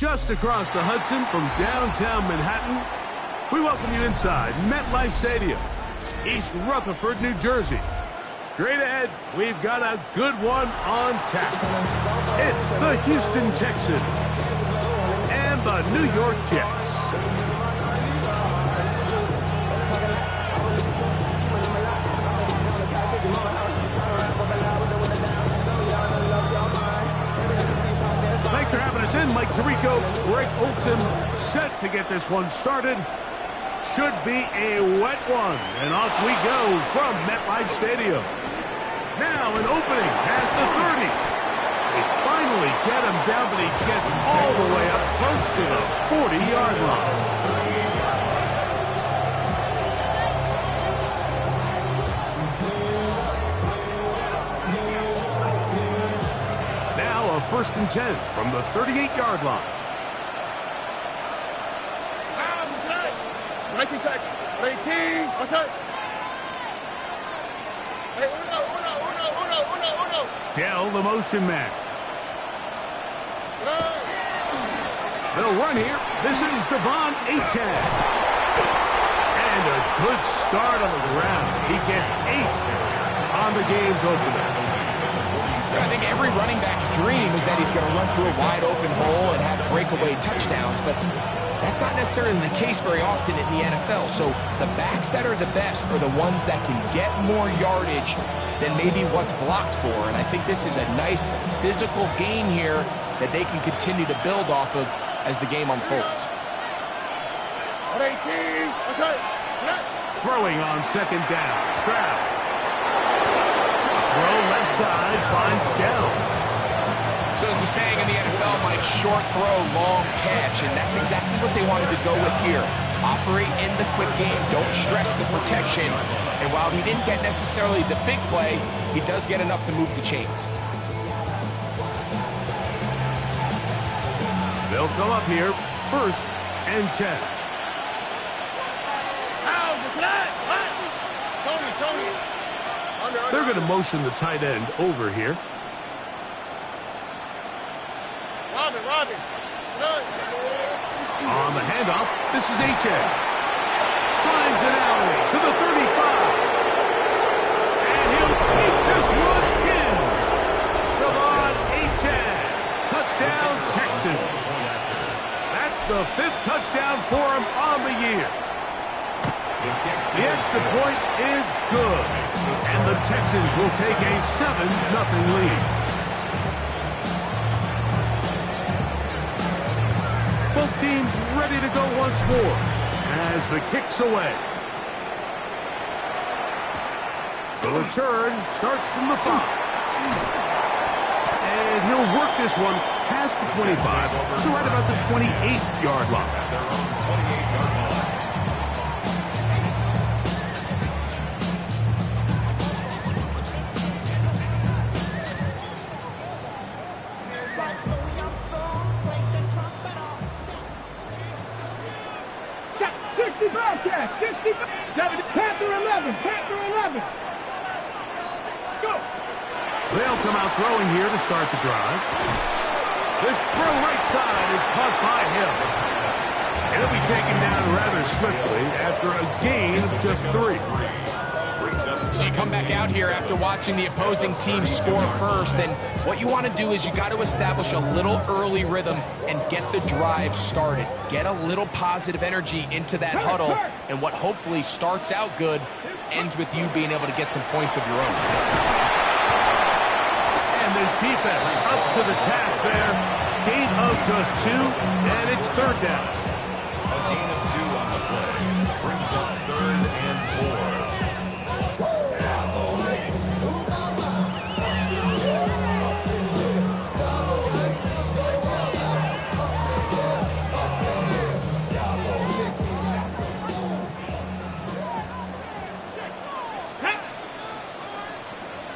just across the Hudson from downtown Manhattan. We welcome you inside MetLife Stadium, East Rutherford, New Jersey. Straight ahead, we've got a good one on tap. It's the Houston Texans and the New York Jets. Thanks for having us in, Mike Tirico, Greg Olson, set to get this one started. Should be a wet one, and off we go from MetLife Stadium. Now an opening past the 30. They finally get him down, but he gets all the way up close to the 40-yard line. Now a 1st and 10 from the 38-yard line. 19 seconds. 18. What's up? Hey, uno. Dell, the motion man. They'll run here. This is Devon Achane. And a good start on the ground. He gets 8 on the game's opener. I think every running back's dream is that he's going to run through a wide open hole and have breakaway touchdowns, but that's not necessarily the case very often in the NFL. So the backs that are the best are the ones that can get more yardage than maybe what's blocked for. And I think this is a nice physical game here that they can continue to build off of as the game unfolds. 18. What's up? Throwing on 2nd down. Stroud. Throw left side finds Dell. So as a saying in the NFL, Mike, short throw, long catch, and that's exactly what they wanted to go with here. Operate in the quick game, don't stress the protection, and while he didn't get necessarily the big play, he does get enough to move the chains. They'll come up here, 1st and 10. Tony. They're going to motion the tight end over here. Robin. On the handoff, this is Achane. Finds an alley to the 35. And he'll take this one in. Devon Achane. Touchdown, Texans. That's the 5th touchdown for him on the year. The extra point is good. And the Texans will take a 7-0 lead. Both teams ready to go once more as the kick's away. The return starts from the 5. And he'll work this one past the 25 to right about the 28-yard line. They'll come out throwing here to start the drive. This throw right side is caught by Hill. And he'll be taken down rather swiftly after a gain of just 3. So you come back out here after watching the opposing team score first, and what you want to do is you got to establish a little early rhythm and get the drive started. Get a little positive energy into that huddle, and what hopefully starts out good ends with you being able to get some points of your own. And this defense up to the task there. Gain of just 2, and it's 3rd down. A gain of 2 on the play brings up 3rd and 4.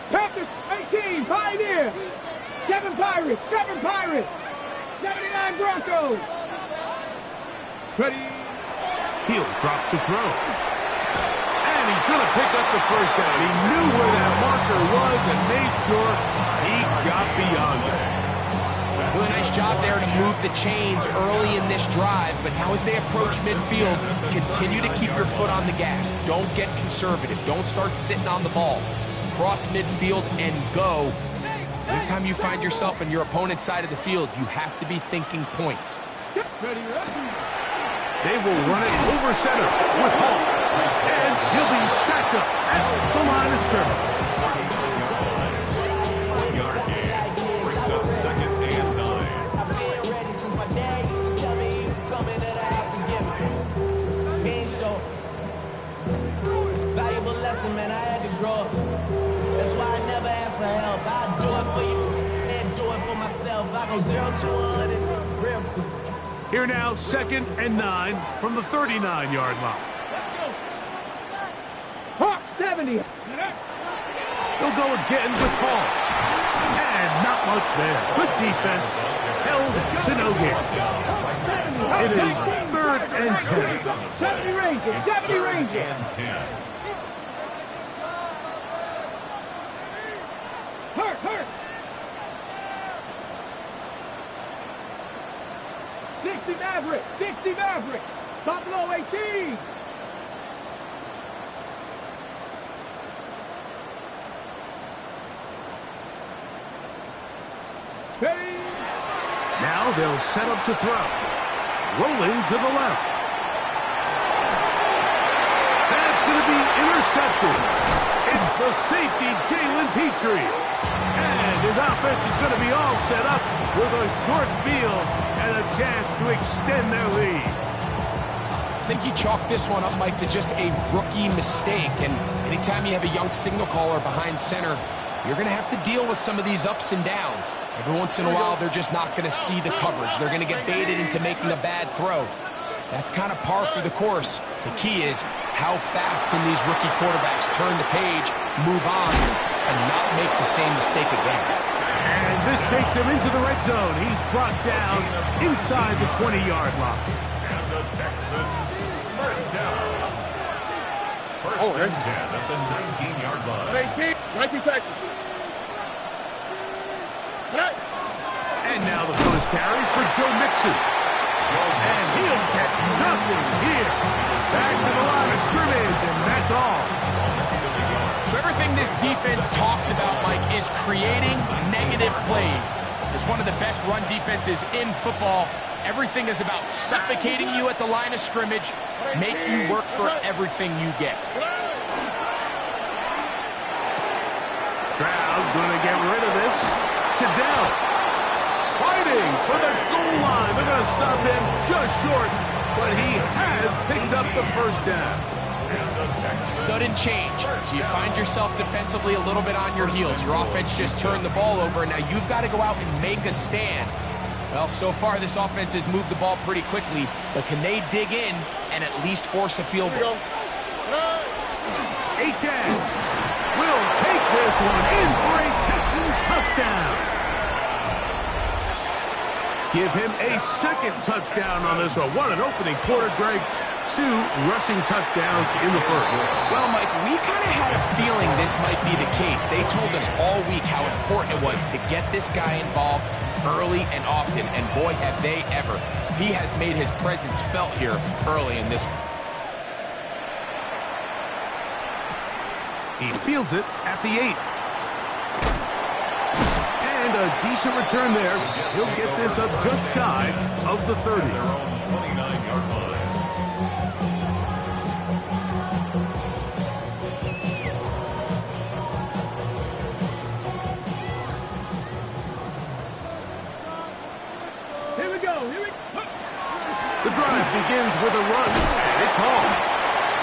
Panthers 18, Pioneer. 7 Pirates, 79 Broncos. Ready. He'll drop to throw. And he's going to pick up the 1st down. He knew where that marker was and made sure he got beyond it. Really nice job there to move the chains early in this drive, but now as they approach midfield, continue to keep your foot on the gas. Don't get conservative. Don't start sitting on the ball. Cross midfield and go. Anytime you find yourself on your opponent's side of the field, you have to be thinking points. They will run it over center with Hall. And he'll be stacked up at the line of scrimmage. 1-yard gain. Brings up 2nd and 9. I've been ready since my dad used to tell me he was coming to the house to get me. He ain't show. Valuable lesson, man, I had to grow up. That's why I never ask for help. I do it for you and do it for myself. I go 0 to 100 real quick. Here now, 2nd and 9 from the 39-yard line. Hawk 70. He'll go again with Hall. And not much there. Good defense. Held to no gain. It is 3rd and 10. 70 Rangers. 70 Rangers. And 10. Hurt. 60 Maverick. 60 Maverick. Buffalo 18. Steady. Now they'll set up to throw. Rolling to the left. That's going to be intercepted. It's the safety, Jalen Petrie. And his offense is going to be all set up with a short field and a chance to extend their lead. I think you chalk this one up, Mike, to just a rookie mistake. And anytime you have a young signal caller behind center, you're going to have to deal with some of these ups and downs. Every once in a while, they're just not going to see the coverage. They're going to get baited into making a bad throw. That's kind of par for the course. The key is how fast can these rookie quarterbacks turn the page, move on, and not make the same mistake again. And this takes him into the red zone. He's brought down inside the 20-yard line. And the Texans, first down. First and 10 at the 19-yard line. 19 Texans. Hey. And now the bonus carry for Joe Mixon. And he'll get nothing here. Back to the line of scrimmage, and that's all. So everything this defense talks about, Mike, is creating negative plays. It's one of the best run defenses in football. Everything is about suffocating you at the line of scrimmage, make you work for everything you get. Stroud going to get rid of this to Dell. Fighting for the goal line. They're going to stop him just short, but he has picked up the first down. Sudden change. So you find yourself defensively a little bit on your heels. Your offense just turned the ball over, and now you've got to go out and make a stand. Well, so far this offense has moved the ball pretty quickly, but can they dig in and at least force a field goal? H.N. will take this one in for a Texans touchdown. Give him a second touchdown on this one. What an opening quarter, Greg. 2 rushing touchdowns in the first. Well, Mike, we kind of had a feeling this might be the case. They told us all week how important it was to get this guy involved early and often, and boy, have they ever. He has made his presence felt here early in this one. He fields it at the 8. And a decent return there. He'll get this up just shy of the 30. Their own 29-yard line. Here we go. The drive begins with a run, and it's Hall.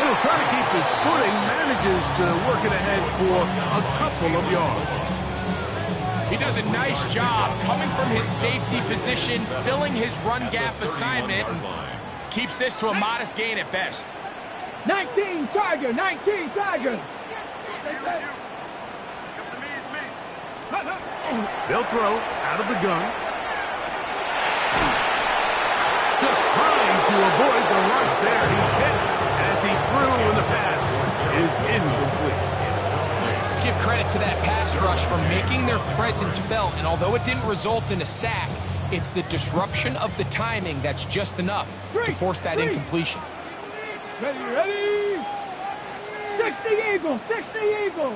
He'll try to keep his footing, manages to work it ahead for a couple of yards. He does a nice job coming from his safety position, filling his run gap assignment, and keeps this to a modest gain at best. 19 Tiger. 19 Tiger. They'll throw out of the gun. Just trying to avoid the rush there. He's hit as he threw, and the pass is incomplete. Let's give credit to that pass rush for making their presence felt, and although it didn't result in a sack, It's the disruption of the timing that's just enough to force that incompletion. Ready, ready. 60 Eagle, 60 Eagle.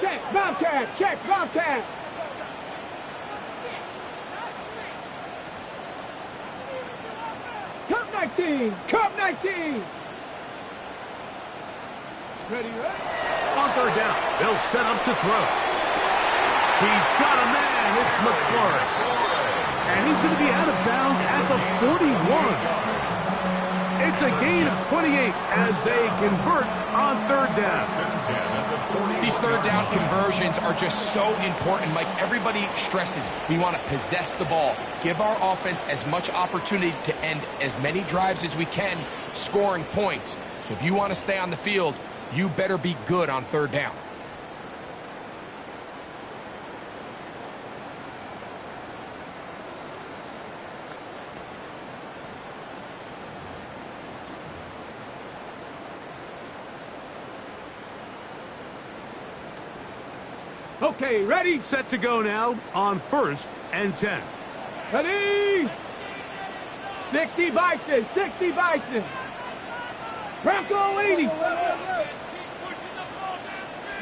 Check, Bobcat, check, Bobcat. Cup 19, Cup 19. Ready, ready. On third down, they'll set up to throw. He's got a man. It's McLaurin. And he's going to be out of bounds at the 41. It's a gain of 28 as they convert on third down. These third down conversions are just so important, Mike. Everybody stresses we want to possess the ball, give our offense as much opportunity to end as many drives as we can, scoring points. So if you want to stay on the field, you better be good on third down. Okay, ready? Set to go now on 1st and 10. Ready? 60 Bison, 60 Bison. Bronco 80. With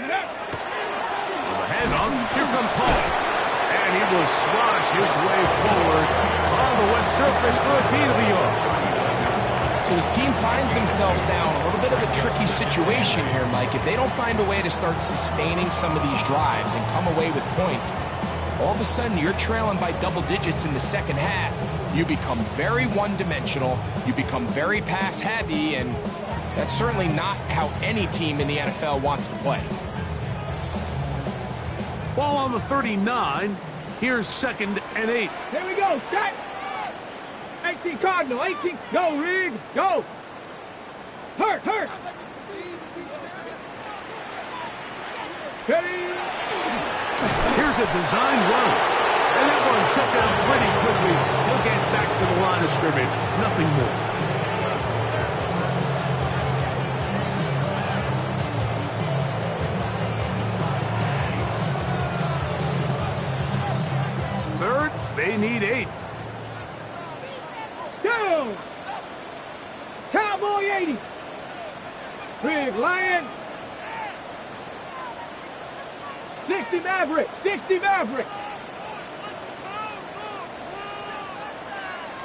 a handoff, here comes Hall. And he will slosh his way forward on the wet surface for a gain of the yard. So this team finds themselves now in a little bit of a tricky situation here, Mike. If they don't find a way to start sustaining some of these drives and come away with points, all of a sudden you're trailing by double digits in the second half. You become very one-dimensional, you become very pass-heavy, and that's certainly not how any team in the NFL wants to play. Ball on the 39. Here's 2nd and 8. Here we go, set. 18 Cardinal, 18. Go, Reed, go. Hurt. Ready. Here's a design run. And that one shut down pretty quickly. He'll get back to the line of scrimmage. Nothing more. Third, they need 8. Down. Cowboy 80. Big Lion. 60 Maverick, 60 Maverick.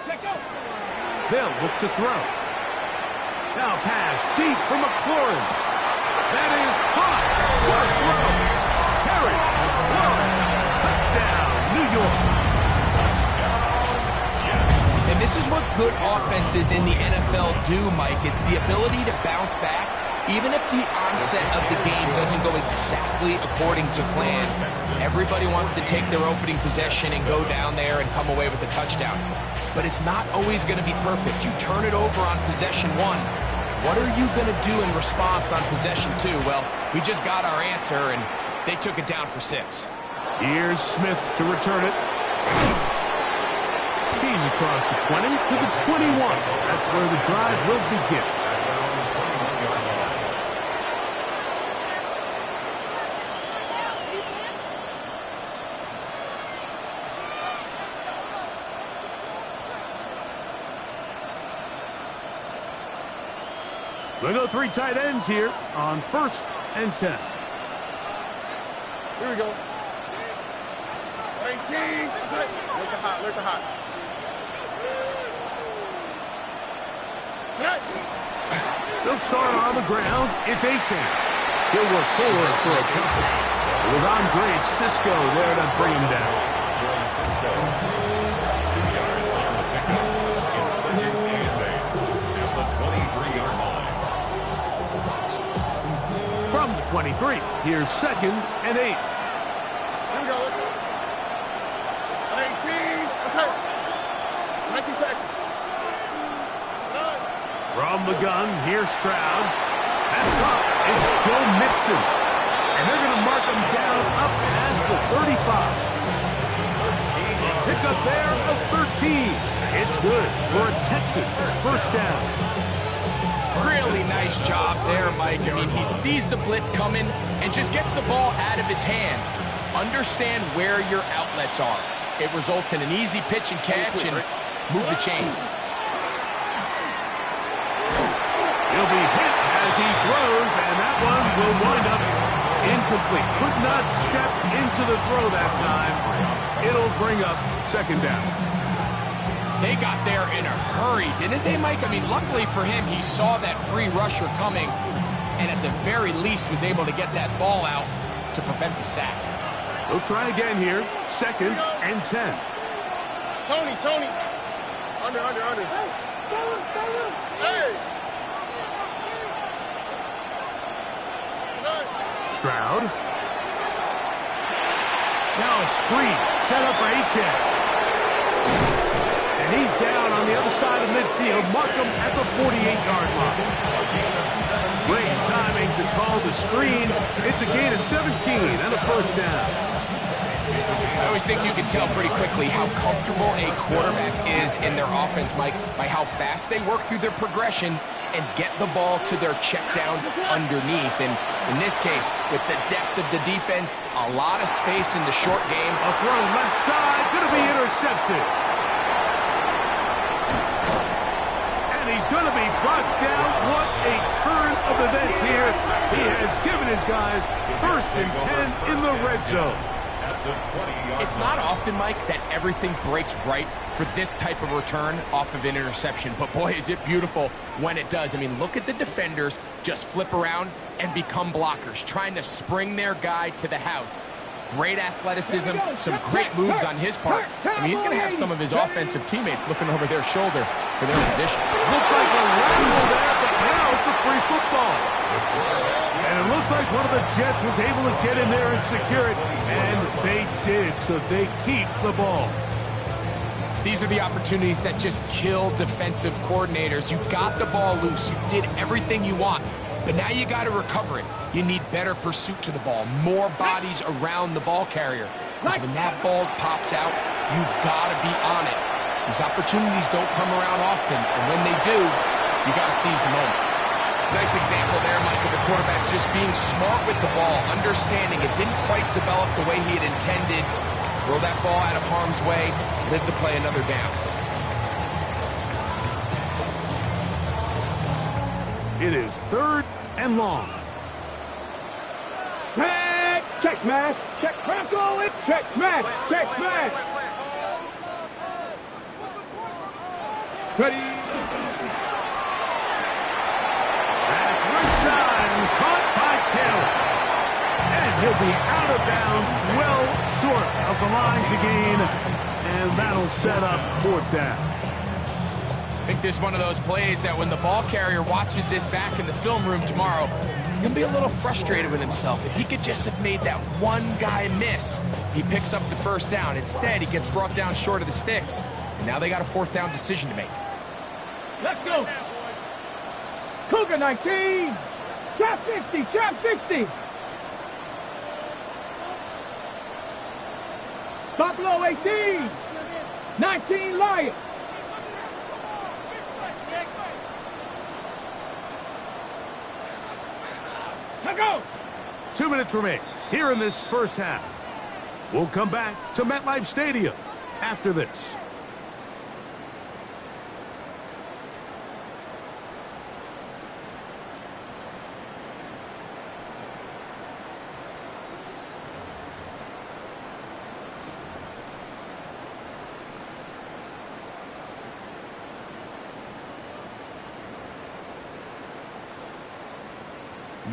Check out. They'll look to throw. Now pass deep for McLaurin. That is hot. What a throw. Harry McLaurin. Touchdown, New York. And this is what good offenses in the NFL do, Mike. It's the ability to bounce back, even if the onset of the game doesn't go exactly according to plan. Everybody wants to take their opening possession and go down there and come away with a touchdown. But it's not always going to be perfect. You turn it over on possession 1. What are you going to do in response on possession 2? Well, we just got our answer, and they took it down for 6. Here's Smith to return it. He's across the 20 to the 21. That's where the drive will begin. They go 3 tight ends here on 1st and 10. Here we go. 18. Look hot. They'll start on the ground. It's A-Chain. He'll work forward for a catch. It was Andre Cisco there to bring him down. 2 yards on the pickup. It's 2nd and 8 at the 23-yard line. From the 23, here's 2nd and 8. Here we go. 18. That's it. 19 Texas. From the gun, here's Stroud. That's caught. It's Joe Mixon. And they're going to mark him down up past the 35. Pick up there of 13. It's good for a Texas first down. Really nice job there, Mike. I mean, he sees the blitz coming and just gets the ball out of his hands. Understand where your outlets are. It results in an easy pitch and catch and move the chains. He'll be hit as he throws, and that one will wind up incomplete. Could not step into the throw that time. It'll bring up second down. They got there in a hurry, didn't they, Mike? I mean, luckily for him, he saw that free rusher coming and at the very least was able to get that ball out to prevent the sack. We'll try again here. 2nd and 10. Tony. Under. Hey! Stroud. Now a screen set up for Achane. And he's down on the other side of midfield. Mark him at the 48-yard line. Great timing to call the screen. It's a gain of 17 and a first down. I always think you can tell pretty quickly how comfortable a quarterback is in their offense, Mike, by how fast they work through their progression and get the ball to their check down underneath. And in this case, with the depth of the defense, a lot of space in the short game. A throw left side, going to be intercepted. And he's going to be brought down. What a turn of events here. He has given his guys 1st and 10 in the red zone. It's not often, Mike, that everything breaks right for this type of return off of an interception. But boy, is it beautiful when it does. I mean, look at the defenders just flip around and become blockers, trying to spring their guy to the house. Great athleticism, some great moves on his part. I mean, he's going to have some of his offensive teammates looking over their shoulder for their position. Looked like a lateral there, but now it's a free football. And it looked like one of the Jets was able to get in there and secure it, and they did, so they keep the ball. These are the opportunities that just kill defensive coordinators. You got the ball loose. You did everything you want, but now you got to recover it. You need better pursuit to the ball, more bodies around the ball carrier. Because when that ball pops out, you've got to be on it. These opportunities don't come around often, and when they do, you got to seize the moment. Nice example there, Mike, of the quarterback just being smart with the ball, understanding it didn't quite develop the way he had intended. Throw that ball out of harm's way, live to play another down. It is 3rd and long. Check smash, check Bronco, check smash, check smash. Ready. That's right side and caught by Taylor. And he'll be out of bounds, well short of the line to gain, and that'll set up 4th down. I think this is one of those plays that when the ball carrier watches this back in the film room tomorrow, he's going to be a little frustrated with himself. If he could just have made that one guy miss, he picks up the 1st down. Instead, he gets brought down short of the sticks, and now they got a 4th down decision to make. Let's go. Cougar 19. Trap 60, trap 60. Buffalo 18. 19 Lion. Let's go. 2 minutes remain here in this first half. We'll come back to MetLife Stadium after this.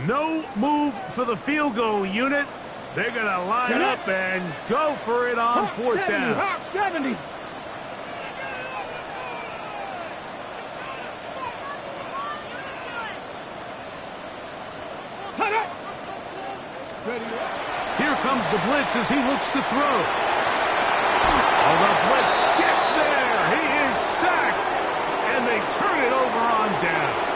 No move for the field goal unit. They're going to line up and go for it on 4th down. Hawk 70. Here comes the blitz as he looks to throw. Oh, the blitz gets there. He is sacked, and they turn it over on down.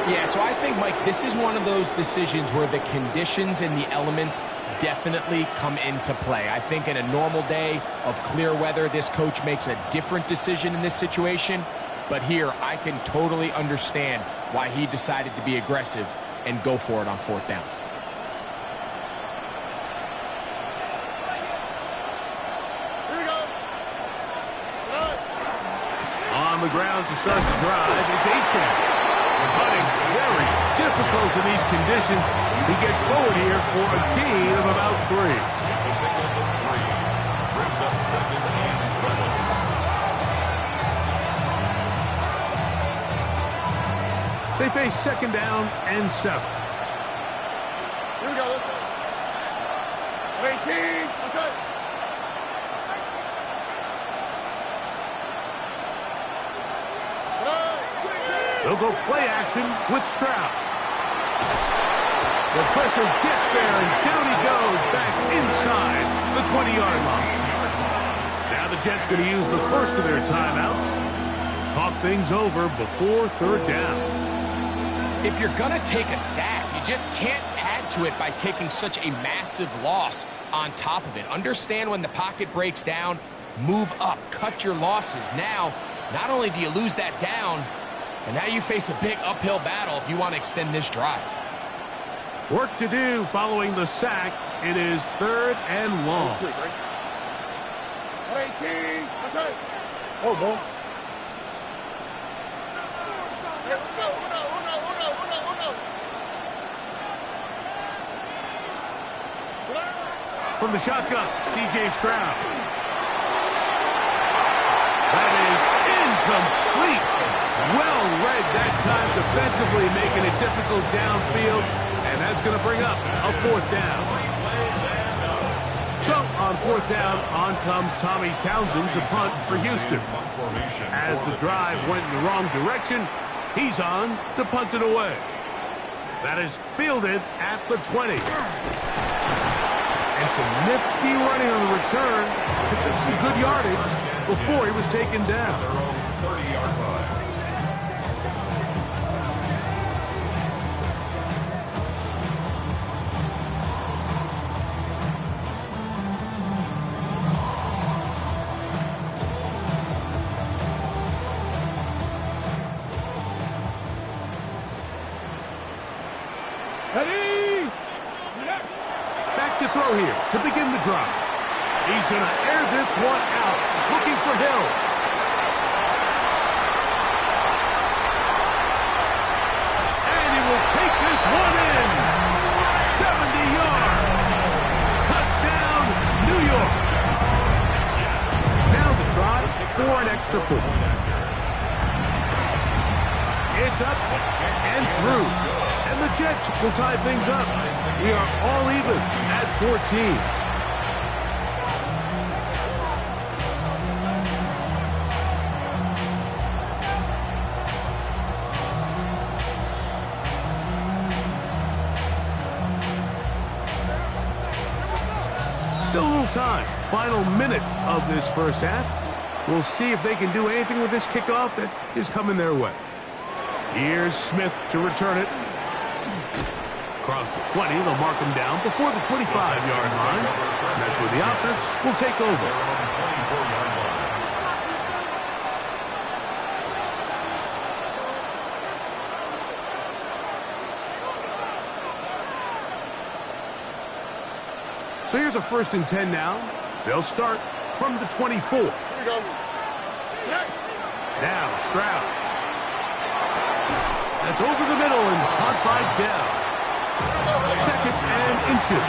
Yeah, so I think, Mike, this is one of those decisions where the conditions and the elements definitely come into play. I think in a normal day of clear weather, this coach makes a different decision in this situation. But here, I can totally understand why he decided to be aggressive and go for it on 4th down. On the ground to start the drive, it's Achane. Hunting very difficult in these conditions. He gets forward here for a gain of about 3. It's a pickup of 3. Brings up 2nd and 7. They face 2nd down and 7. Here we go. Let's go. 18. What's up? They'll go play action with Stroud. The pressure gets there, and down he goes back inside the 20-yard line. Now the Jets going to use the first of their timeouts. Talk things over before 3rd down. If you're going to take a sack, you just can't add to it by taking such a massive loss on top of it. Understand when the pocket breaks down, move up, cut your losses. Now, not only do you lose that down, and now you face a big uphill battle if you want to extend this drive. Work to do following the sack. It is 3rd and long. 18. What's up? Oh, no. From the shotgun, C.J. Stroud. That is incomplete. Well read that time defensively, making it difficult downfield, and that's going to bring up a 4th down. So on 4th down, on comes Tommy Townsend to punt for Houston. As the drive went in the wrong direction, he's on to punt it away. That is fielded at the 20. And some nifty running on the return. Some good yardage before he was taken down. 30-yard line. Ready? Back to throw here to begin the drive. He's going to air this one out, looking for Hill. And he will take this one in. 70 yards. Touchdown, New York. Now the try for an extra point. It's up and through. And the Jets will tie things up. We are all even at 14. Still a little time. Final minute of this first half. We'll see if they can do anything with this kickoff that is coming their way. Here's Smith to return it. Across the 20, they'll mark him down before the 25-yard line. That's where the offense will take over. So here's a 1st and 10 now. They'll start from the 24. Here we go. Now Stroud. That's over the middle and caught by Dell. 2nd and inches. 10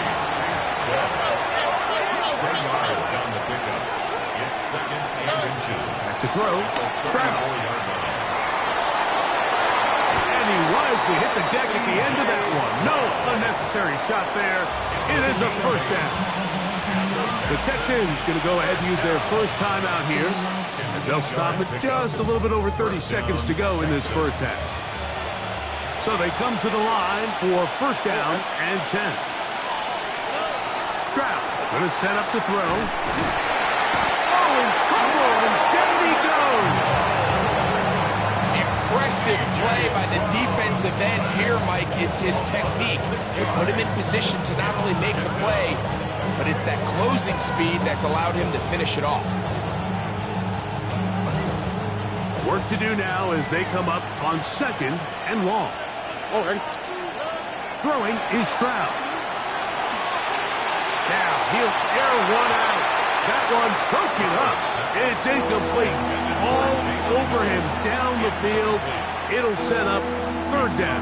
yards on the pickup. It's 2nd and inches. Back to throw. Stroud. And he wisely hit the deck at the end of that one. No unnecessary shot there. It is a 1st down. The Texans going to go ahead and use their first timeout here, as they'll stop at just a little bit over 30 seconds to go in this first half. So they come to the line for 1st down and 10. Stroud going to set up to throw. Oh, in trouble, and down he goes. Impressive play by the defensive end here, Mike. It's his technique. It put him in position to not only make the play, but it's that closing speed that's allowed him to finish it off. Work to do now as they come up on 2nd and long. Okay. Throwing is Stroud. Now he'll air one out. That one broken up. It's incomplete. All over him down the field. It'll set up 3rd down.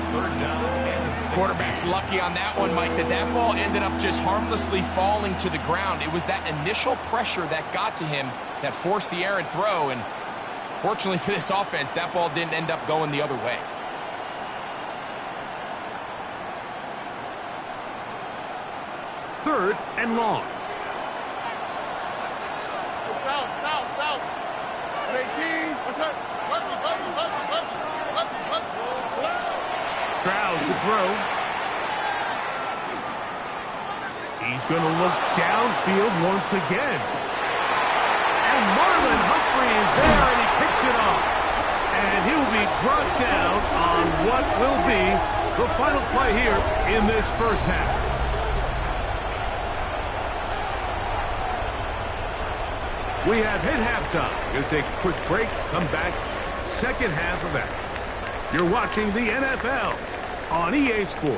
Quarterback's lucky on that one, Mike, that ball ended up just harmlessly falling to the ground. It was that initial pressure that got to him that forced the errant throw, and fortunately for this offense, that ball didn't end up going the other way. Third and long. South. 18. What's that? Stroud's the throw. He's going to look downfield once again. And Marlon Humphrey is there, and he picks it off. And he'll be brought down on what will be the final play here in this first half. We have hit halftime. Going to take a quick break, come back, second half of action. You're watching the NFL on EA Sports.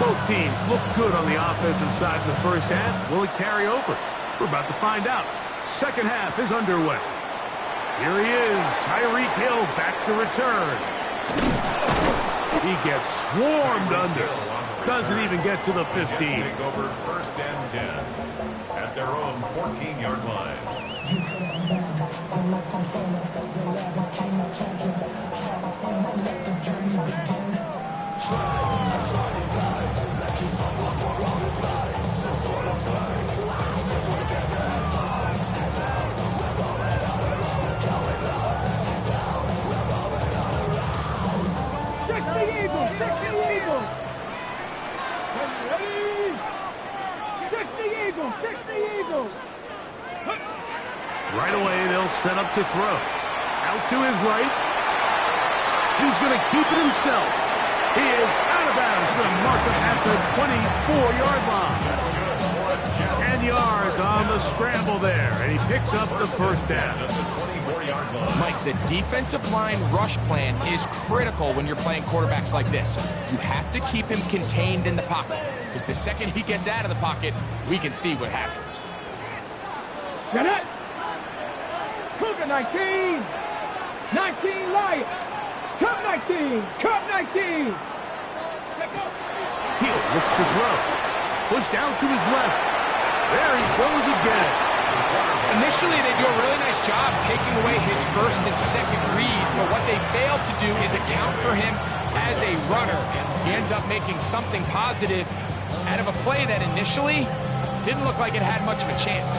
Both teams look good on the offensive side in the first half. Will it carry over? We're about to find out. Second half is underway. Here he is, Tyreek Hill back to return. He gets swarmed under. Doesn't even get to the 15. Take over 1st and 10 at their own 14-yard line. Right away, they'll set up to throw. Out to his right. He's going to keep it himself. He is out of bounds. Going to mark him at the 24-yard line. 10 yards on the scramble there, and he picks up the first down. Mike, the defensive line rush plan is critical when you're playing quarterbacks like this. You have to keep him contained in the pocket, because the second he gets out of the pocket, we can see what happens. Get it! Cougar 19! 19 Lion! Cup 19! Cup 19! Hill looks to throw. Push down to his left. There he goes again. Initially, they do a really nice job taking away his first and second read, but what they failed to do is account for him as a runner. He ends up making something positive out of a play that initially didn't look like it had much of a chance.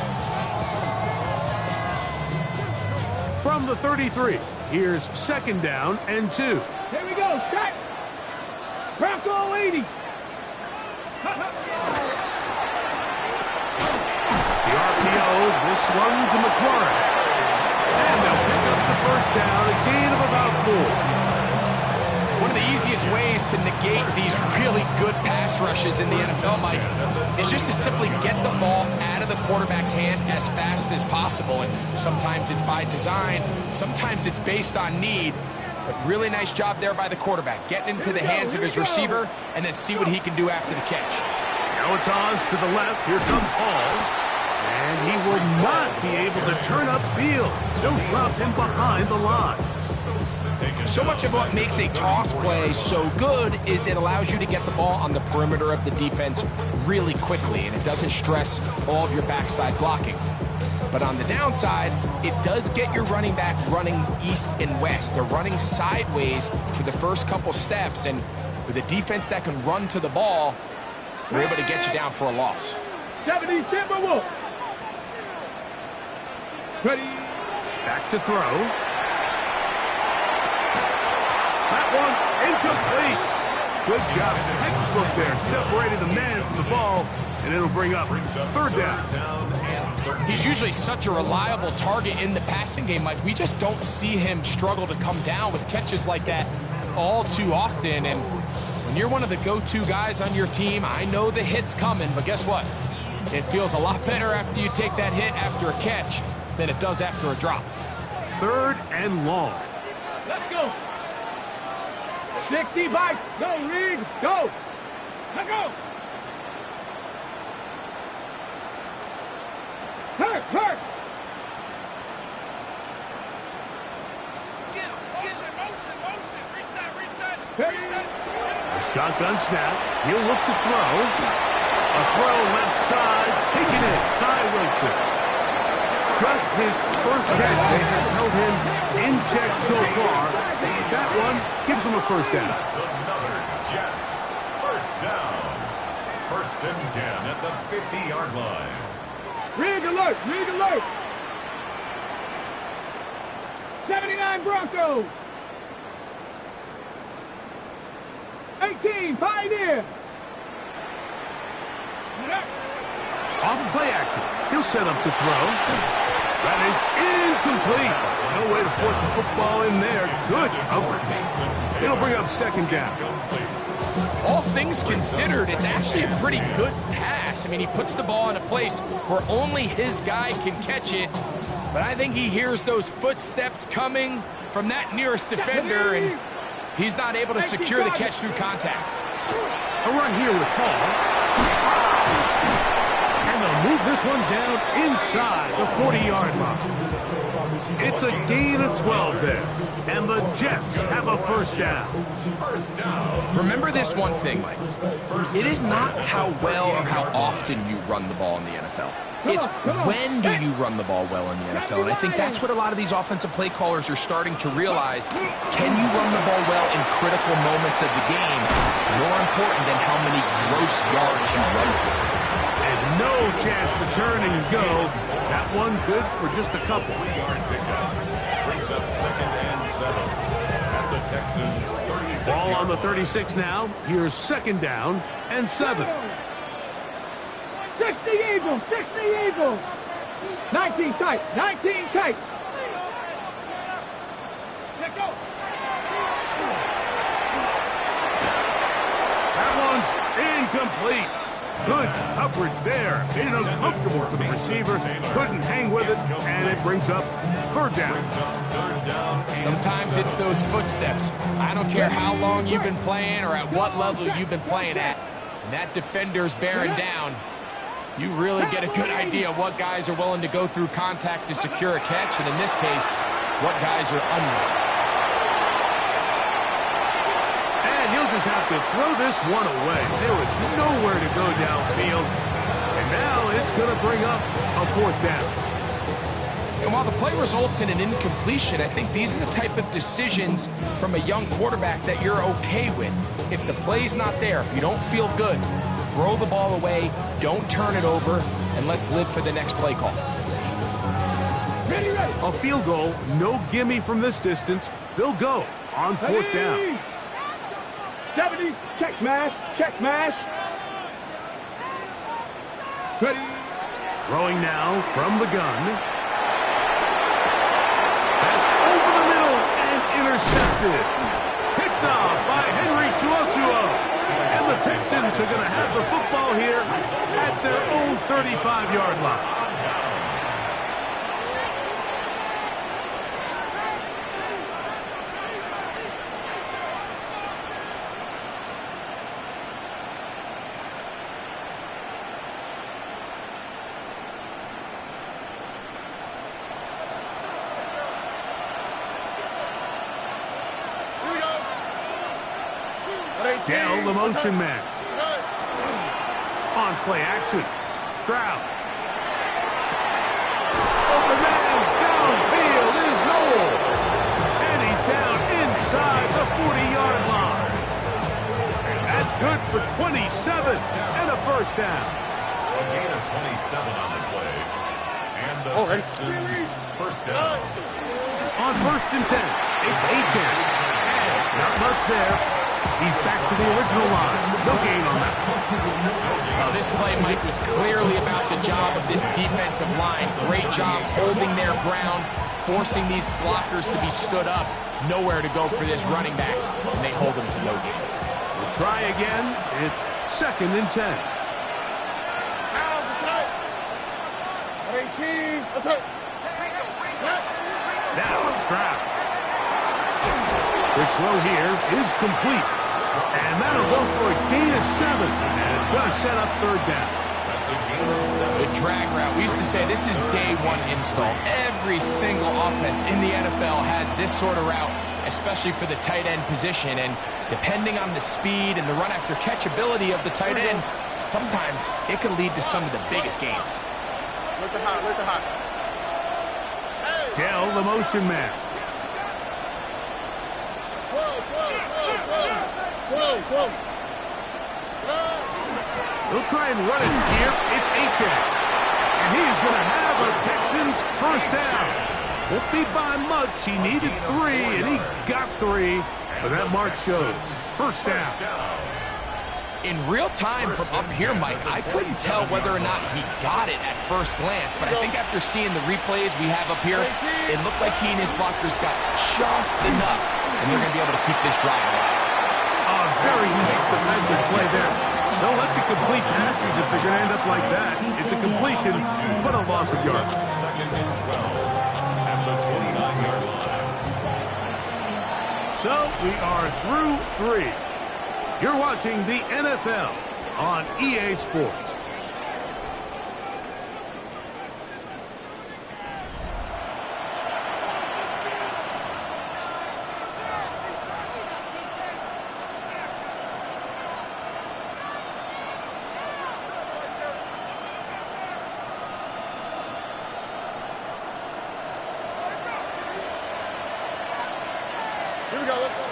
From the 33, here's 2nd down and 2. Here we go, set! Bronco 80! The RPO, this one to McLaurin. And they'll pick up the first down, a gain of about 4. One of the easiest ways to negate these really good pass rushes in the NFL, Mike, is just to simply get the ball out of the quarterback's hand as fast as possible. And sometimes it's by design, sometimes it's based on need. But really nice job there by the quarterback, getting into the hands of his receiver and then see what he can do after the catch. Now it's Oz to the left. Here comes Hall. And he will not be able to turn upfield. They'll drop him behind the line. So much of what makes a toss play so good is it allows you to get the ball on the perimeter of the defense really quickly, and it doesn't stress all of your backside blocking. But on the downside, it does get your running back running east and west. They're running sideways for the first couple steps, and with a defense that can run to the ball, we're able to get you down for a loss. 70 Timberwolves! Ready? Back to throw. That one incomplete. Good job. Textbook there. Separated the man from the ball. and it'll bring up third down. He's usually such a reliable target in the passing game, Mike. We just don't see him struggle to come down with catches like that all too often. And when you're one of the go-to guys on your team, I know the hit's coming, but guess what? It feels a lot better after you take that hit after a catch than it does after a drop. Third and long. Let's go. 65. Go, Reed. Go. Let's go. Hurt. A shotgun snap. He'll look to throw. A throw left side. Taken in by Wilson. Just his first catch. They have held him in check so far. That one gives him a first down. That's another Jets. First down. First and 10 at the 50-yard line. Rig alert. 79 Broncos. 18 Pioneer. Off of play action. He'll set up to throw. That is incomplete. No way to force the football in there. Good coverage. It'll bring up second down. All things considered, it's actually a pretty good pass. I mean, he puts the ball in a place where only his guy can catch it. But I think he hears those footsteps coming from that nearest defender, and he's not able to secure the catch through contact. A run here with Hall. And they'll move this one down inside the 40-yard line. It's a gain of 12 there. And the Jets have a first down. Remember this one thing, Mike. It is not how well or how often you run the ball in the NFL. It's when do you run the ball well in the NFL. And I think that's what a lot of these offensive play callers are starting to realize. Can you run the ball well in critical moments of the game? More important than how many gross yards you run for. And no chance to turn and go. That one good for just a couple. 3-yard pickup. Brings up second and 7 at the Texans' 36. Ball on the 36 now. Here's second down and 7. 60 Eagles. 19 tight. Let's go. That one's incomplete. Good coverage there. Made it uncomfortable for the receiver. Couldn't hang with it, and it brings up third down. Sometimes it's those footsteps. I don't care how long you've been playing or at what level you've been playing at. And that defender's bearing down. You really get a good idea of what guys are willing to go through contact to secure a catch, and in this case, what guys are unwilling. And he'll just have to throw this one away. There was nowhere to go downfield. And now it's going to bring up a fourth down. And while the play results in an incompletion, I think these are the type of decisions from a young quarterback that you're okay with. If the play's not there, if you don't feel good, throw the ball away, don't turn it over, and let's live for the next play call. Ready. A field goal, no gimme from this distance. They'll go on fourth down. 70, check smash. Ready. Throwing now from the gun. That's over the middle and intercepted. Picked off by Henry Chuochuo. And the Texans are going to have the football here at their own 35-yard line. Dell, the motion man. On play action. Stroud. Open man downfield is Noel. And he's down inside the 40-yard line. That's good for 27 and a first down. A gain of 27 on the play. And the Texans' first down. On first and 10, it's Achane. And not much there. He's back to the original line. No gain on that. Well, this play, Mike, was clearly about the job of this defensive line. Great job holding their ground, forcing these blockers to be stood up. Nowhere to go for this running back, and they hold him to no gain. We'll try again. It's 2nd and 10. 18. That's it. Now Stroud. The throw here is complete. And that'll go for a gain of 7. And it's going to set up 3rd down. That's a gain of 7. The drag route. We used to say this is day 1 install. Every single offense in the NFL has this sort of route, especially for the tight end position. And depending on the speed and the run after catch ability of the tight end, sometimes it can lead to some of the biggest gains. Look the hot, look the hot. Dell, the motion man. Whoa. He'll try and run it here. It's Achane. And he is going to have a Texans 1st down. Won't be by much. He needed 3, and he got 3. But that mark shows. 1st down. In real time from up here, Mike, I couldn't tell whether or not he got it at first glance, but I think after seeing the replays we have up here, it looked like he and his blockers got just enough, and they're going to be able to keep this drive alive. A very nice defensive play there. Don't let you complete passes if they're going to end up like that. It's a completion, but a loss of yards. 2nd and 12 at the 29-yard line. So we are through 3. You're watching the NFL on EA Sports. Here we go. Let's go.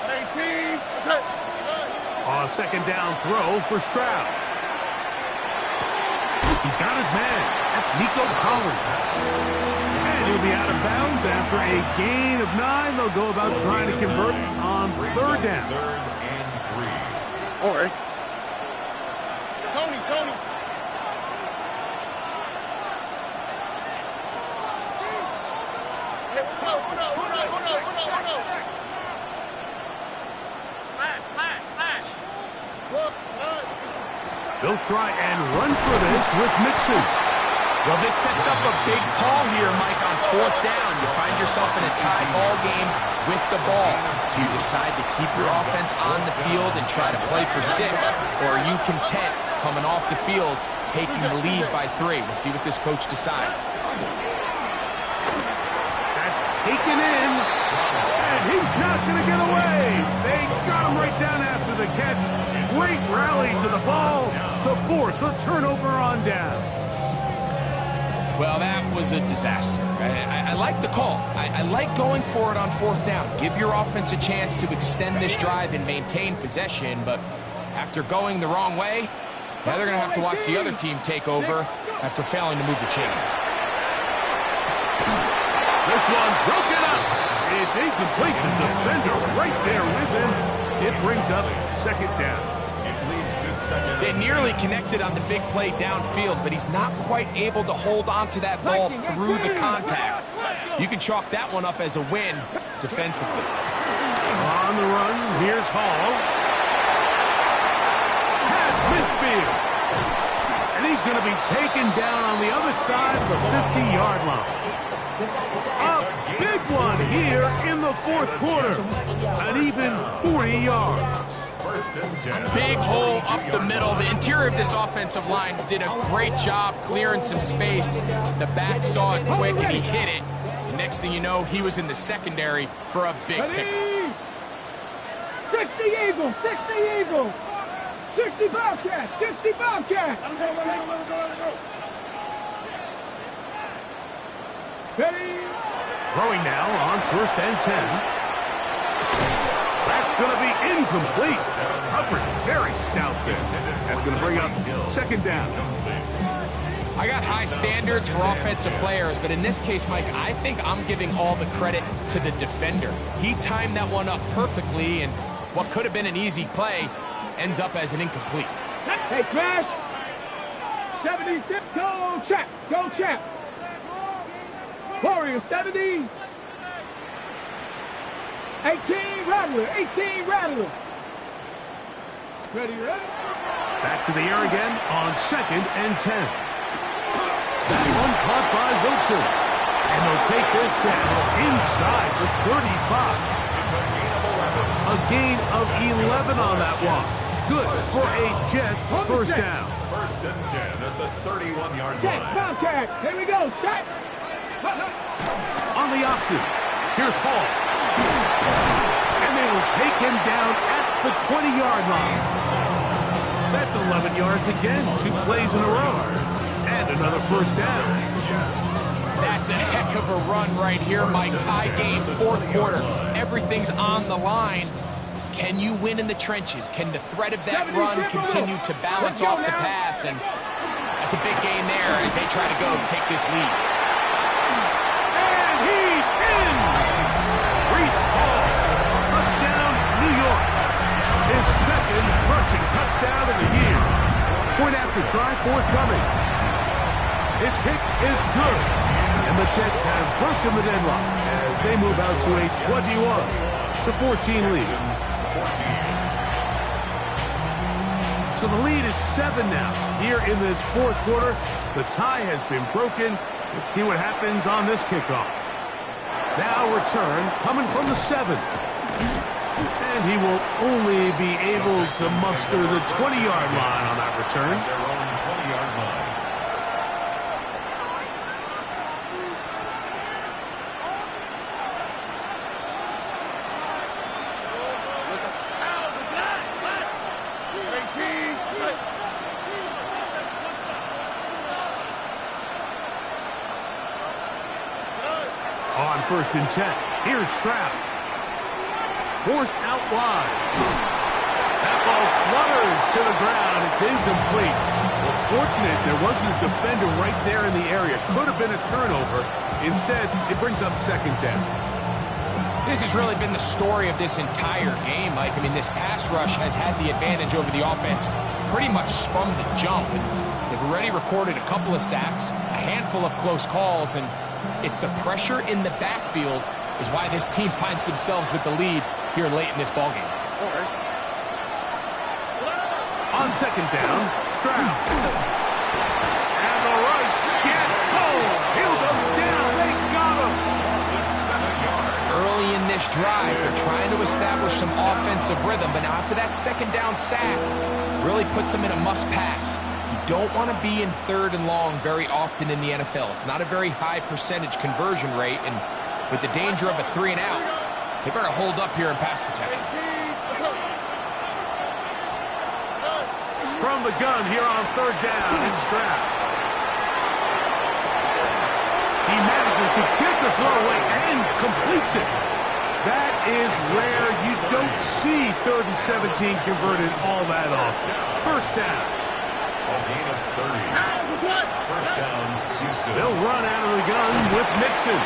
18. That's it. A 2nd down throw for Stroud. He's got his man. That's Nico Collins. And he'll be out of bounds after a gain of 9. They'll go about trying to convert on 3rd down. 3rd and 3. All right. Tony. Hey, hold on. Flash. Look. They'll try and run for this with Mixon. Well, this sets up a big call here, Mike, on 4th down. You find yourself in a tie ball game with the ball. Do you decide to keep your offense on the field and try to play for 6, or are you content coming off the field, taking the lead by 3? We'll see what this coach decides. That's taken in, and he's not going to get away. They got him right down after the catch. Great rally to the ball to force a turnover on down. Well, that was a disaster. I like the call. I like going for it on 4th down. Give your offense a chance to extend this drive and maintain possession, but after going the wrong way, now they're going to have to watch the other team take over after failing to move the chains. This one broken up. It's incomplete. The defender right there with him. It brings up 2nd down. It leads to 2nd. They nearly connected on the big play downfield, but he's not quite able to hold on to that ball through the contact. You can chalk that one up as a win defensively. On the run, here's Hall. Past midfield. And he's going to be taken down on the other side of the 50-yard line. A big one here in the 4th quarter. An even 40 yards. 1st and 10. Big hole up the middle. The interior of this offensive line did a great job clearing some space. The back saw it quick and he hit it. The next thing you know, he was in the secondary for a big pick. 60 Eagles, 60 Eagles. 60 Bobcats, 60 Bobcats. Ready? Throwing now on 1st and 10. That's going to be incomplete. Coverage very stout there. That's going to bring up 2nd down. I got high standards for offensive players, but in this case, Mike, I think I'm giving all the credit to the defender. He timed that one up perfectly, and what could have been an easy play ends up as an incomplete. Hey, Crash. 76. Go, Chap. Go, Chap. Warriors, 70. 18, Rattler. 18, Rattler. Ready, ready? Back to the air again on 2nd and 10. That one caught by Wilson. And they'll take this down inside the 35. It's a gain of 11. A gain of 11 on that one. Good for a Jets first down. First and 10 at the 31-yard Check, line. Bobcat. Here we go. Check. On the option, here's Hall. And they will take him down at the 20-yard line. That's 11 yards again, 2 plays in a row. And another first down. That's a heck of a run right here, Mike. Tie game, 4th quarter. Everything's on the line. Can you win in the trenches? Can the threat of that run continue to balance off the pass? And that's a big gain there as they try to go take this lead. And he's in! Breece Hall, touchdown, New York. His 2nd rushing touchdown of the year. Point after try, forthcoming. His kick is good. And the Jets have broken the deadlock as they move out to a 21-14 lead. So the lead is 7 now. Here in this 4th quarter, the tie has been broken. Let's see what happens on this kickoff. Now return coming from the 7. And he will only be able to muster the 20-yard line on that return. Their own 20-yard line. On 1st and 10, here's Stroud. Forced out wide. That ball flutters to the ground. It's incomplete. Well, fortunate there wasn't a defender right there in the area. Could have been a turnover. Instead, it brings up 2nd down. This has really been the story of this entire game, Mike. I mean, this pass rush has had the advantage over the offense pretty much from the jump. And they've already recorded a couple of sacks, a handful of close calls, and it's the pressure in the backfield is why this team finds themselves with the lead here late in this ballgame. On 2nd down, Stroud. And the rush gets home. He'll go down. They got him. Early in this drive, they're trying to establish some offensive rhythm, but now after that 2nd down sack, really puts them in a must-pass. You don't want to be in 3rd and long very often in the NFL. It's not a very high percentage conversion rate, and with the danger of a 3 and out, they better hold up here in pass protection. From the gun here on 3rd down, it's Stroud. He manages to get the throw away and completes it. That is rare. You don't see 3rd and 17 converted all that often. First down. A gain of 30. First down, Houston. They'll run out of the gun with Mixon.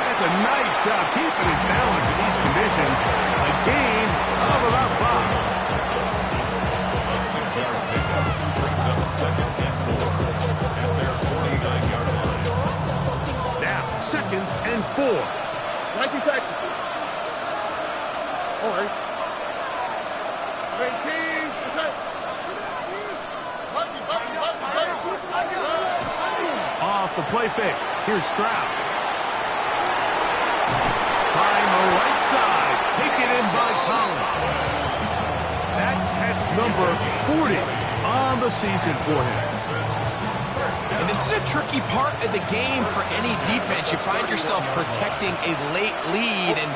That's a nice job keeping his balance in these conditions. A gain of about 5. A 6-yard pickup brings up 2nd and 4 at their 49-yard line. Now, 2nd and 4. Nike Texas. All right. 18. Off the play fake. Here's Stroud. Find the right side. Taken in by Collins. That catch number 40 on the season for him. And this is a tricky part of the game for any defense. You find yourself protecting a late lead, and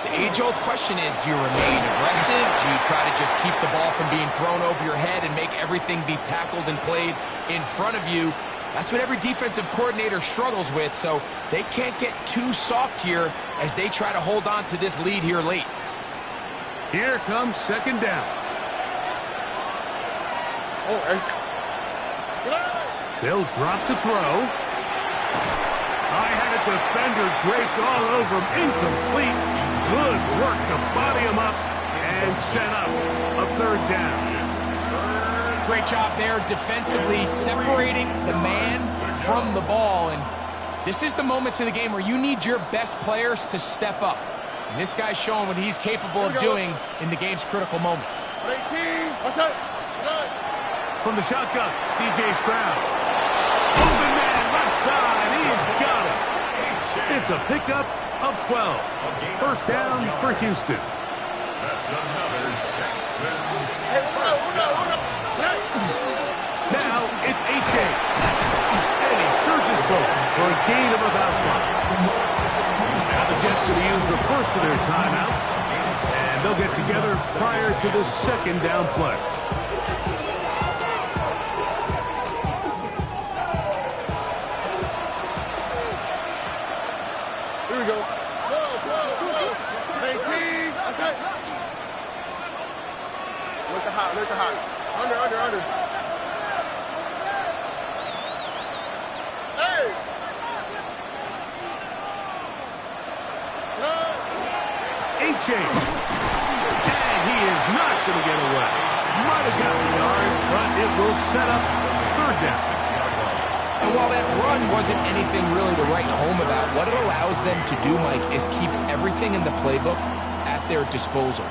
the age-old question is, do you remain aggressive? Do you try to just keep the ball from being thrown over your head and make everything be tackled and played in front of you? That's what every defensive coordinator struggles with, so they can't get too soft here as they try to hold on to this lead here late. Here comes 2nd down. All right. They'll drop to throw. I had a defender draped all over him. Incomplete. Good work to body him up and set up a third down. Great job there defensively, separating the man from the ball. And this is the moments of the game where you need your best players to step up. And this guy's showing what he's capable of doing in the game's critical moment. 18, what's up? From the shotgun, C.J. Stroud. Open man, left side. He's got it. It's a pickup of 12. First down for Houston. That's another Texans first down. Now it's A.J. And he surges forward for a gain of about 5. Now the Jets going to use the first of their timeouts. And they'll get together prior to the second down play. Here we go. Whoa. 18, okay. Look the hot. Under. Hey! A.J. And he is not going to get away. Might have gotten the yard, but it will set up third down. And while that run wasn't anything really to write home about, what it allows them to do, Mike, is keep everything in the playbook at their disposal.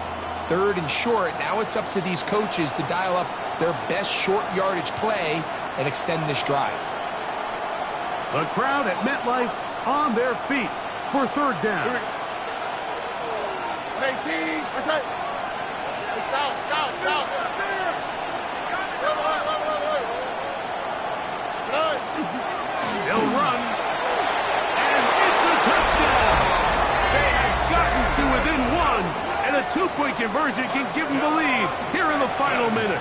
Third and short, now it's up to these coaches to dial up their best short yardage play and extend this drive. The crowd at MetLife on their feet for third down. 18, what's up? Stop. They'll run, and it's a touchdown. They have gotten to within one, and a two-point conversion can give them the lead here in the final minute.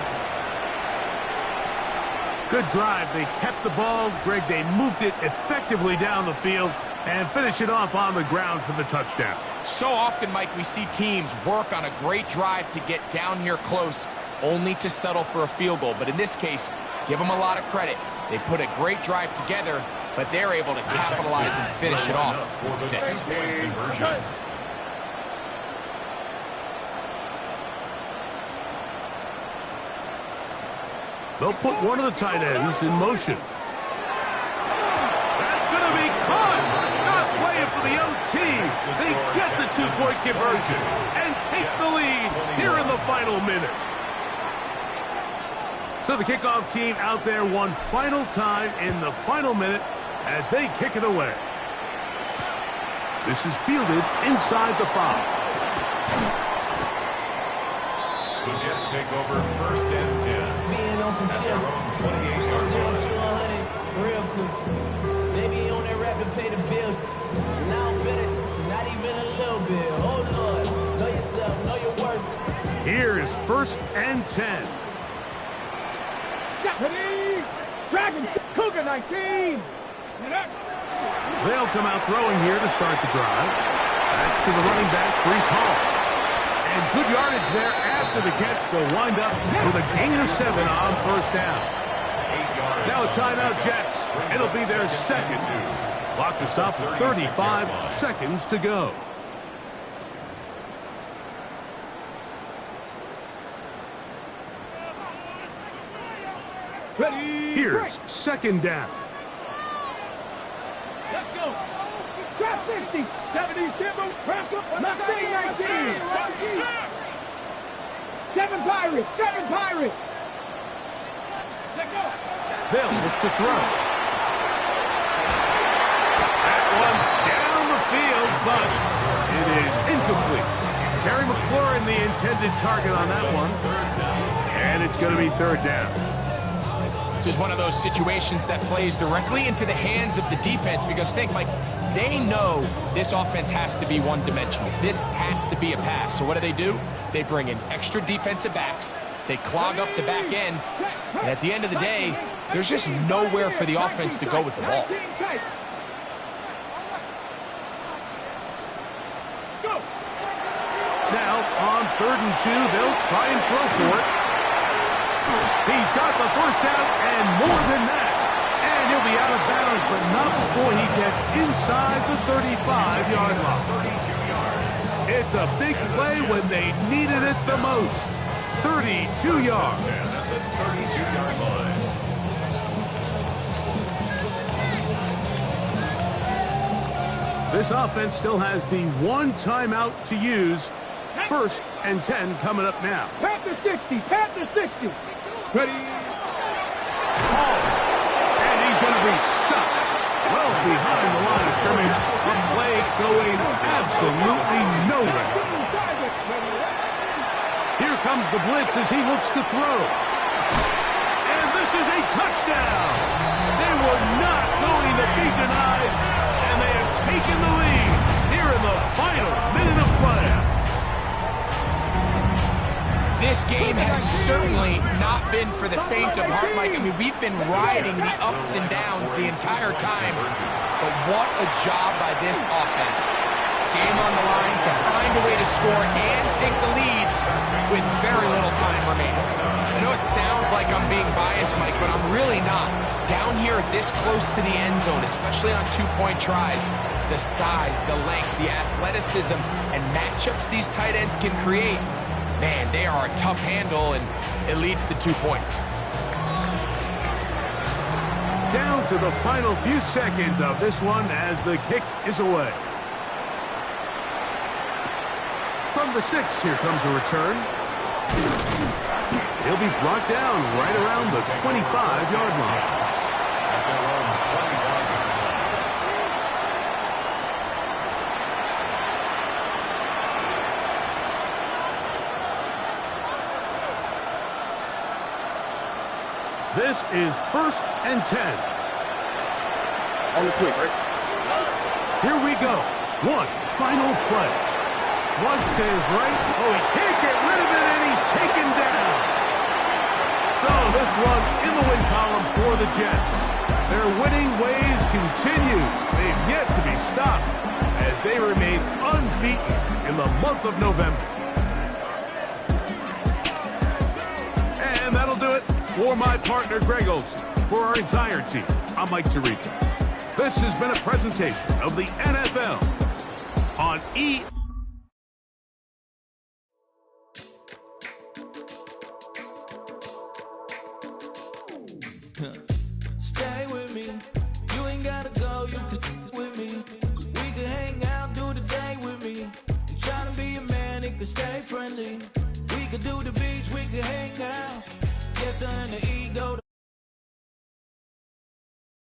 Good drive. They kept the ball. Greg, they moved it effectively down the field and finish it off on the ground for the touchdown. So often, Mike, we see teams work on a great drive to get down here close, only to settle for a field goal. But in this case, give them a lot of credit. They put a great drive together, but they're able to capitalize and finish it off with 6. They'll put one of the tight ends in motion. That's going to be caught. Not playing for the OT. They get the two-point conversion and take the lead here in the final minute. So the kickoff team out there one final time in the final minute as they kick it away. This is fielded inside the 5. The Jets take over first and 10. Being on some chill. 28-yard 0 line. to 100 real quick. Maybe on that rap to pay the bills. And I don't feel it, not even a little bit. Oh, Lord. Know yourself, know your worth. Here is first and 10. Ready? Dragon Cougar 19. They'll come out throwing here to start the drive. That's to the running back, Breece Hall. And good yardage there after the catch. They'll wind up with a gain of 7 on first down. Now a timeout, Jets. It'll be their second. Clock to stop with 35 seconds to go. Ready? Here's second down. Let's go. Drop 60. 70. Timber. Wrap up. Mustang 19. 7 Pirates. 7 Pirates. Let's go. They'll look to throw. That one down the field, but it is incomplete. Terry McLaurin, the intended target on that one. And it's going to be third down. This is one of those situations that plays directly into the hands of the defense because think, Mike, they know this offense has to be one-dimensional. This has to be a pass. So what do? They bring in extra defensive backs. They clog up the back end. And at the end of the day, there's just nowhere for the offense to go with the ball. Now, on 3rd and 2, they'll try and throw for it. He's got the first down and more than that. And he'll be out of bounds, but not before he gets inside the 35-yard line. 32 yards. It's a big play when they needed it the most. 32 yards. 10 at the 32-yard line. This offense still has the one timeout to use. 1st and 10 coming up now. Panther 60, Panther 60. Ready. Ball. And he's going to be stuck well behind the line of scrimmage. A play going absolutely nowhere. Here comes the blitz as he looks to throw. And this is a touchdown. They were not going to be denied, and they have taken the lead here in the final minute of play. This game has certainly not been for the faint of heart, Mike. I mean, we've been riding the ups and downs the entire time, but what a job by this offense. Game on the line to find a way to score and take the lead with very little time remaining. I know it sounds like I'm being biased, Mike, but I'm really not. Down here this close to the end zone, especially on two-point tries, the size, the length, the athleticism, and matchups these tight ends can create, man, they are a tough handle, and it leads to 2 points. Down to the final few seconds of this one as the kick is away. From the 6, here comes a return. He'll be brought down right around the 25-yard line. This is 1st and 10. On the quick, right? Here we go. One final play. Flush to his right. Oh, he can't get rid of it, and he's taken down. So this one in the win column for the Jets. Their winning ways continue. They've yet to be stopped as they remain unbeaten in the month of November. And that'll do it. For my partner, Greg Olsen, for our entire team, I'm Mike Tirico. This has been a presentation of the NFL on E. Stay with me. You ain't gotta go, you can with me. We can hang out, do the day with me. I'm trying to be a man, it can stay friendly. We could do the beach, we can hang out. Yes, and the ego.